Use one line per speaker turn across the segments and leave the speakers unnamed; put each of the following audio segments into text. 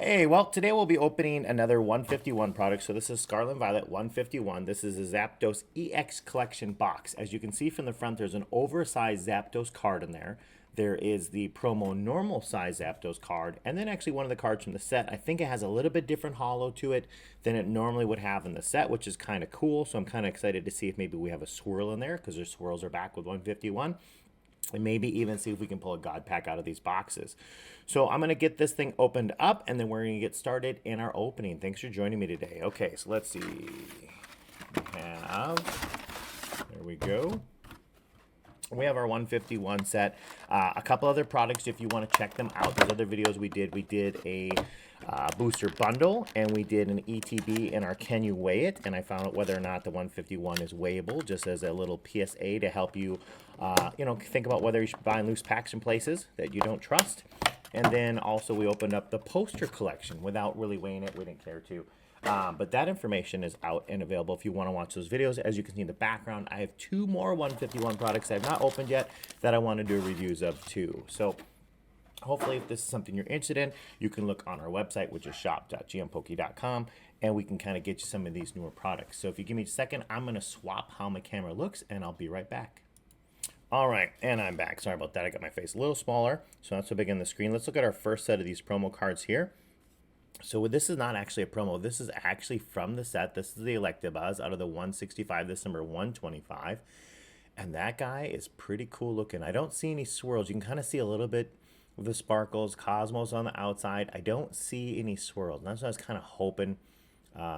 Hey, well, today we'll be opening another 151 product. So this is Scarlet Violet 151. This is a Zapdos EX Collection box. As you can see from the front, there's an oversized Zapdos card in there. There is the promo normal size Zapdos card, and then actually one of the cards from the set. I think it has a little bit different holo to it than it normally would have in the set, which is kind of cool. So I'm kind of excited to see if maybe we have a swirl in there, because their swirls are back with 151. And maybe even see if we can pull a God Pack out of these boxes. So I'm going to get this thing opened up, and then we're going to get started in our opening. Thanks for joining me today. Okay, so let's see. There we go. We have our 151 set. A couple other products if you want to check them out. There's other videos we did. We did a booster bundle, and we did an ETB in our Can You Weigh It? And I found out whether or not the 151 is weighable, just as a little PSA to help you, think about whether you should buy loose packs in places that you don't trust. And then also we opened up the poster collection without really weighing it. We didn't care to. But that information is out and available if you want to watch those videos. As you can see in the background, I have two more 151 products I have not opened yet that I want to do reviews of too. So hopefully if this is something you're interested in, you can look on our website, which is shop.gmpoke.com, and we can kind of get you some of these newer products. So if you give me a second, I'm going to swap how my camera looks, and I'll be right back. All right, and I'm back. Sorry about that. I got my face a little smaller, so not so big on the screen. Let's look at our first set of these promo cards here. So this is not actually a promo. This is actually from the set. This is the Electabuzz out of the 165. This number 125. And that guy is pretty cool looking. I don't see any swirls. You can kind of see a little bit of the sparkles. Cosmos on the outside. I don't see any swirls. And that's what I was kind of hoping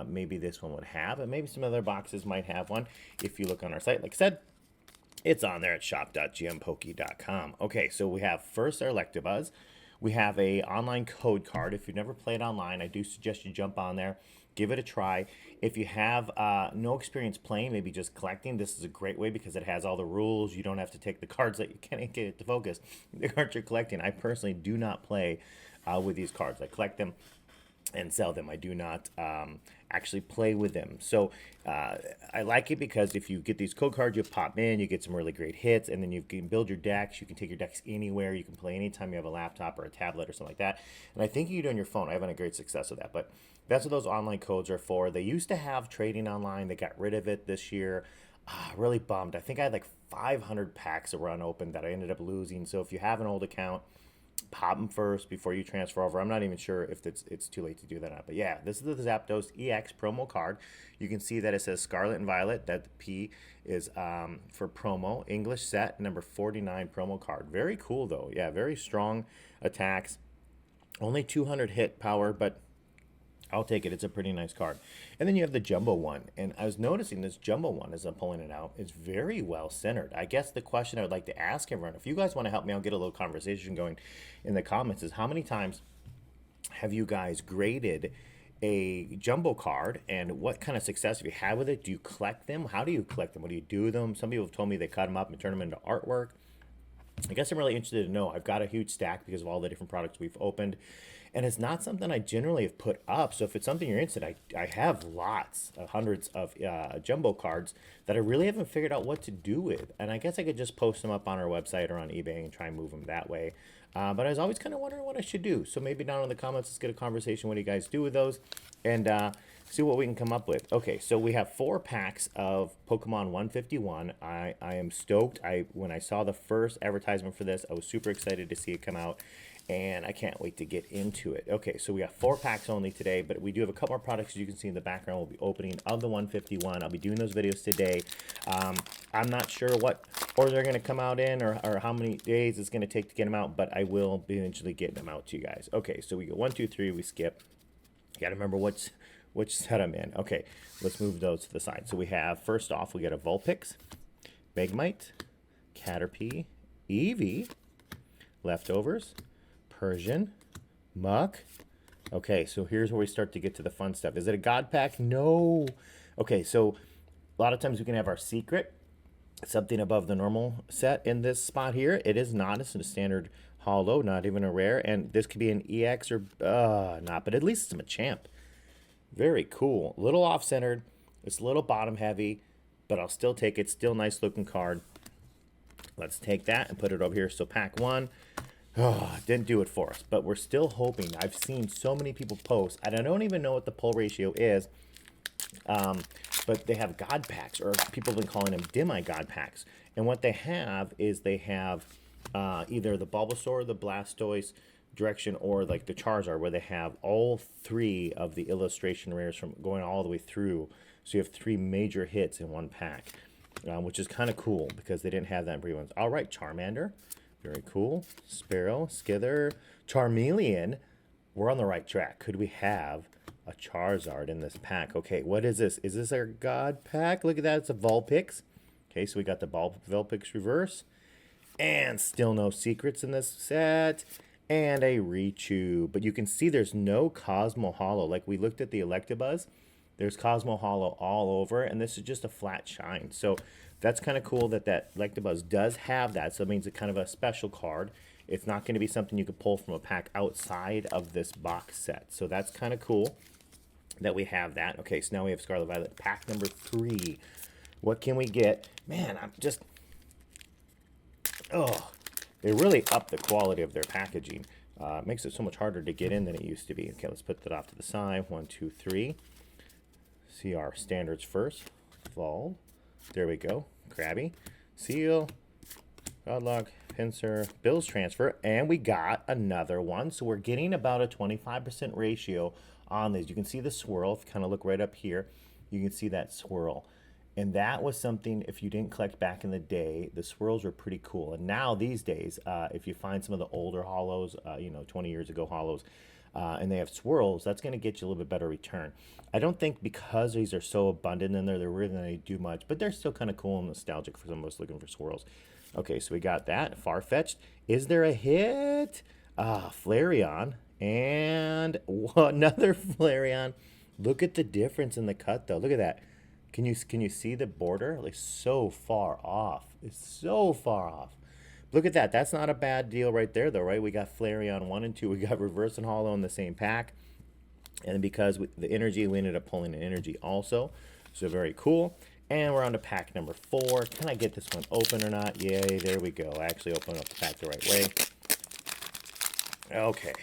maybe this one would have. And maybe some other boxes might have one. If you look on our site, like I said, it's on there at shop.gmpoke.com. Okay, so we have first our Electabuzz. We have a online code card. If you've never played online, I do suggest you jump on there, give it a try. If you have no experience playing, maybe just collecting, this is a great way because it has all the rules. You don't have to take the cards that you can't get it to focus. The cards you're collecting. I personally do not play with these cards. I collect them and sell them. I do not actually play with them. So I like it because if you get these code cards, you pop in, you get some really great hits, and then you can build your decks. You can take your decks anywhere. You can play anytime you have a laptop or a tablet or something like that. And I think you can do it on your phone. I haven't had great success with that, but that's what those online codes are for. They used to have trading online. They got rid of it this year. Really bummed. I think I had like 500 packs that were unopened that I ended up losing. So if you have an old account, pop them first before you transfer over. I'm not even sure if it's too late to do that or not. But yeah, this is the Zapdos EX promo card. You can see that it says Scarlet and Violet. That the P is for promo. English set, number 49 promo card. Very cool though. Yeah, very strong attacks. Only 200 hit power, but I'll take it. It's a pretty nice card. And then you have the jumbo one. And I was noticing this jumbo one as I'm pulling it out. It's very well centered. I guess the question I would like to ask everyone, if you guys want to help me, I'll get a little conversation going in the comments, is how many times have you guys graded a jumbo card, and what kind of success have you had with it? Do you collect them? How do you collect them? What do you do with them? Some people have told me they cut them up and turn them into artwork. I guess I'm really interested to know. I've got a huge stack because of all the different products we've opened, and it's not something I generally have put up. So if it's something you're interested, I have lots of hundreds of jumbo cards that I really haven't figured out what to do with. And I guess I could just post them up on our website or on eBay and try and move them that way. But I was always kind of wondering what I should do. So maybe down in the comments, let's get a conversation. What do you guys do with those? And see what we can come up with. Okay, so we have 4 packs of Pokemon 151. I am stoked. When I saw the first advertisement for this, I was super excited to see it come out, and I can't wait to get into it. Okay, so we got 4 packs only today, but we do have a couple more products, as you can see in the background. We'll be opening of the 151. I'll be doing those videos today. I'm not sure what order they're going to come out in, or how many days it's going to take to get them out, but I will be eventually getting them out to you guys. Okay, so we go 1, 2, 3. We skip. You got to remember which set I'm in. Okay, let's move those to the side. So we have, first off, we got a Vulpix, Magmite, Caterpie, Eevee, Leftovers, Persian, Muck. Okay, so here's where we start to get to the fun stuff. Is it a God Pack? No. Okay, so a lot of times we can have our secret, something above the normal set in this spot here. It is not. It's a standard holo, not even a rare. And this could be an EX or not, but at least it's a Machamp. Very cool. A little off-centered. It's a little bottom heavy, but I'll still take it. Still nice looking card. Let's take that and put it over here. So pack 1. Oh, didn't do it for us, but we're still hoping. I've seen so many people post, and I don't even know what the pull ratio is, but they have God packs, or people have been calling them demi-God packs. And what they have is they have either the Bulbasaur, the Blastoise direction, or like the Charizard, where they have all three of the illustration rares from going all the way through. So you have three major hits in one pack, which is kind of cool because they didn't have that in previous ones. All right, Charmander. Very cool. Sparrow, Skither, Charmeleon. We're on the right track. Could we have a Charizard in this pack? Okay, what is this? Is this our God pack? Look at that. It's a Vulpix. Okay, so we got the Vulpix reverse. And still no secrets in this set. And a Richu. But you can see there's no Cosmo Hollow. Like we looked at the Electabuzz. There's Cosmo Hollow all over. And this is just a flat shine. So that's kind of cool that Electabuzz does have that. So it means it's kind of a special card. It's not going to be something you could pull from a pack outside of this box set. So that's kind of cool that we have that. Okay, so now we have Scarlet Violet. Pack number 3. What can we get? Man, I'm just... Oh, they really upped the quality of their packaging. It makes it so much harder to get in than it used to be. Okay, let's put that off to the side. 1, 2, 3. See our standards first. Evolve. There we go. Krabby. Seal. Godlock. Pinsir. Bills transfer. And we got another one. So we're getting about a 25% ratio on these. You can see the swirl. If you kind of look right up here, you can see that swirl. And that was something, if you didn't collect back in the day, the swirls were pretty cool. And now these days, if you find some of the older hollows, 20 years ago hollows, and they have swirls, that's going to get you a little bit better return. I don't think because these are so abundant in there, they're really going to do much, but they're still kind of cool and nostalgic for some of us looking for swirls. Okay, so we got that. Farfetch'd. Is there a hit? Flareon. And another Flareon. Look at the difference in the cut, though. Look at that. Can you see the border? Like, so far off. It's so far off. Look at that. That's not a bad deal right there, though, right? We got Flareon 1 and 2. We got Reverse and Hollow in the same pack. And because the energy, we ended up pulling an energy also. So very cool. And we're on to pack number 4. Can I get this one open or not? Yay, there we go. I actually opened up the pack the right way. Okay,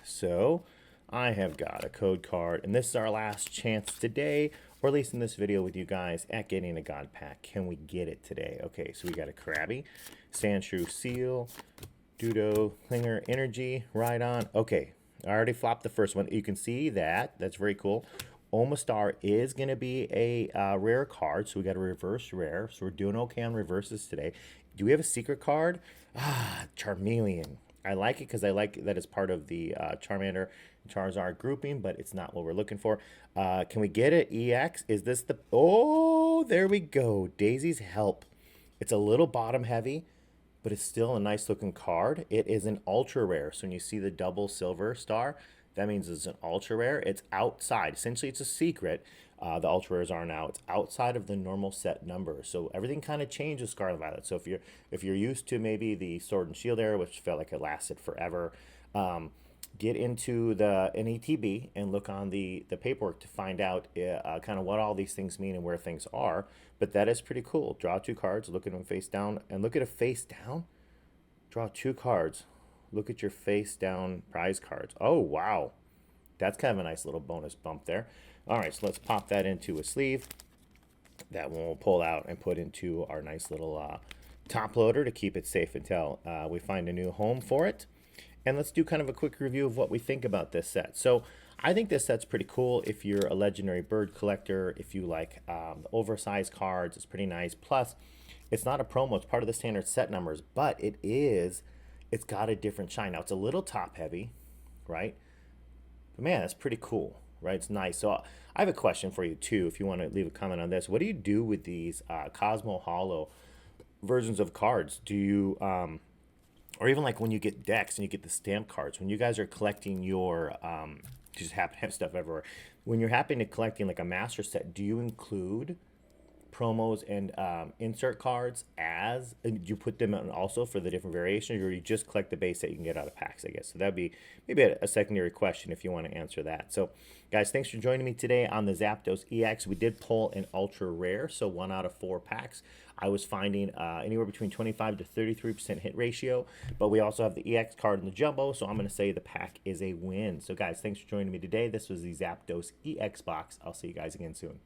so I have got a code card. And this is our last chance today, or at least in this video with you guys, at getting a God pack. Can we get it today? Okay, so we got a Krabby, Sandshrew, Seal, Dudo, Klinger, Energy, Rhydon. Okay, I already flopped the first one. You can see that. That's very cool. Omastar is going to be a rare card, so we got a reverse rare. So we're doing okay on reverses today. Do we have a secret card? Charmeleon. I like it because I like that it's part of the Charmander and Charizard grouping, but it's not what we're looking for. Can we get it? EX? Is this the... Oh, there we go. Daisy's Help. It's a little bottom heavy, but it's still a nice looking card. It is an ultra rare. So when you see the double silver star, that means it's an ultra rare. It's outside. Essentially, it's a secret. The ultra rares are now. It's outside of the normal set number. So everything kind of changes Scarlet Violet. So if you're used to maybe the Sword and Shield era, which felt like it lasted forever, get into the NETB and look on the paperwork to find out kind of what all these things mean and where things are. But that is pretty cool. Draw 2 cards, look at them face down, and look at a face down. Draw 2 cards. Look at your face down prize cards. Oh, wow. That's kind of a nice little bonus bump there. All right, so let's pop that into a sleeve. That one we'll pull out and put into our nice little top loader to keep it safe until we find a new home for it. And let's do kind of a quick review of what we think about this set. So I think this set's pretty cool if you're a legendary bird collector, if you like the oversized cards, it's pretty nice. Plus, it's not a promo, it's part of the standard set numbers, but it's got a different shine. Now, it's a little top heavy, right? But man, that's pretty cool, right? It's nice. So I have a question for you too, if you want to leave a comment on this. What do you do with these Cosmo Hollow versions of cards? Do you... or even like when you get decks and you get the stamp cards, when you guys are collecting your, you just happen to have stuff everywhere. When you're happy to collecting like a master set, do you include promos and insert cards as, do you put them in also for the different variations, or you just collect the base set you can get out of packs, I guess? So that'd be maybe a secondary question if you want to answer that. So guys, thanks for joining me today on the Zapdos EX. We did pull an ultra rare, so 1 out of 4 packs. I was finding anywhere between 25 to 33% hit ratio. But we also have the EX card in the jumbo, so I'm going to say the pack is a win. So guys, thanks for joining me today. This was the Zapdos EX box. I'll see you guys again soon.